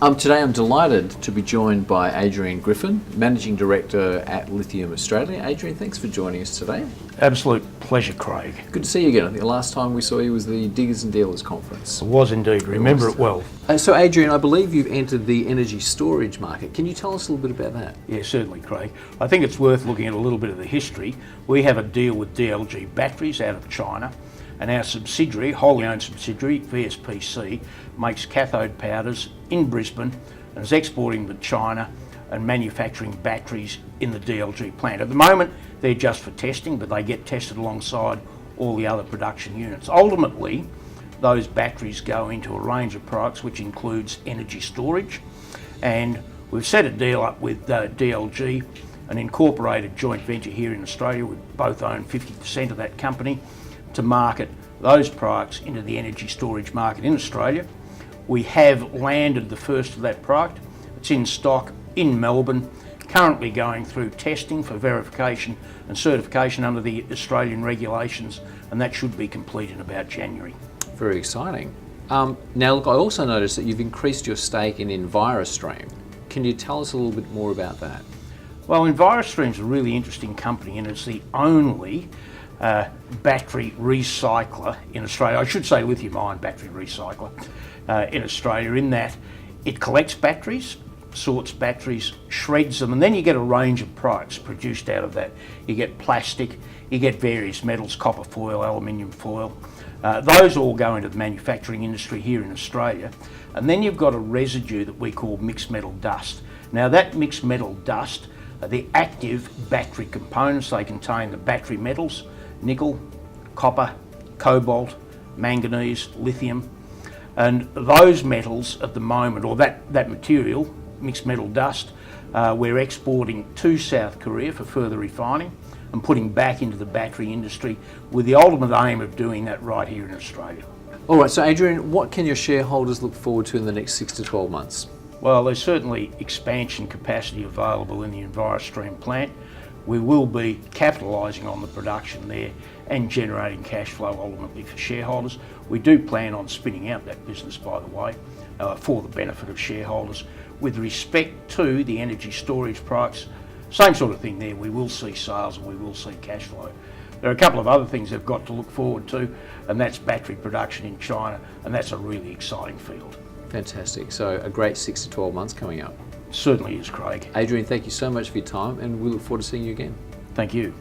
Today I'm delighted to be joined by Adrian Griffin, Managing Director at Lithium Australia. Adrian, thanks for joining us today. Absolute pleasure, Craig. Good to see you again. I think the last time we saw you was the Diggers and Dealers Conference. It was indeed. Remember it well. So Adrian, I believe you've entered the energy storage market. Can you tell us a little bit about that? Yeah, certainly, Craig. I think it's worth looking at a little bit of the history. We have a deal with DLG Batteries out of China, and our subsidiary, wholly owned subsidiary, VSPC, makes cathode powders in Brisbane and is exporting to China and manufacturing batteries in the DLG plant. At the moment, they're just for testing, but they get tested alongside all the other production units. Ultimately, those batteries go into a range of products, which includes energy storage. And we've set a deal up with DLG, an incorporated joint venture here in Australia. We both own 50% of that company, to market those products into the energy storage market in Australia. We have landed the first of that product. It's in stock in Melbourne, currently going through testing for verification and certification under the Australian regulations, and that should be complete in about January. Very exciting. Now look, I also noticed that you've increased your stake in EnviroStream. Can you tell us a little bit more about that? Well, EnviroStream's a really interesting company, and it's the only battery recycler in Australia. I should say lithium-ion battery recycler in Australia, in that it collects batteries, sorts batteries, shreds them, and then you get a range of products produced out of that. You get plastic, you get various metals, copper foil, aluminium foil. Those all go into the manufacturing industry here in Australia. And then you've got a residue that we call mixed metal dust. Now that mixed metal dust are the active battery components. They contain the battery metals, nickel, copper, cobalt, manganese, lithium, and those metals at the moment, or that material, mixed metal dust, we're exporting to South Korea for further refining and putting back into the battery industry, with the ultimate aim of doing that right here in Australia. All right, so Adrian, what can your shareholders look forward to in the next 6 to 12 months? Well, there's certainly expansion capacity available in the EnviroStream plant. We will be capitalising on the production there and generating cash flow ultimately for shareholders. We do plan on spinning out that business, by the way, for the benefit of shareholders. With respect to the energy storage products, same sort of thing there. We will see sales and we will see cash flow. There are a couple of other things they've got to look forward to, and that's battery production in China, and that's a really exciting field. Fantastic. So a great 6 to 12 months coming up. Certainly is, Craig. Adrian, thank you so much for your time, and we look forward to seeing you again. Thank you.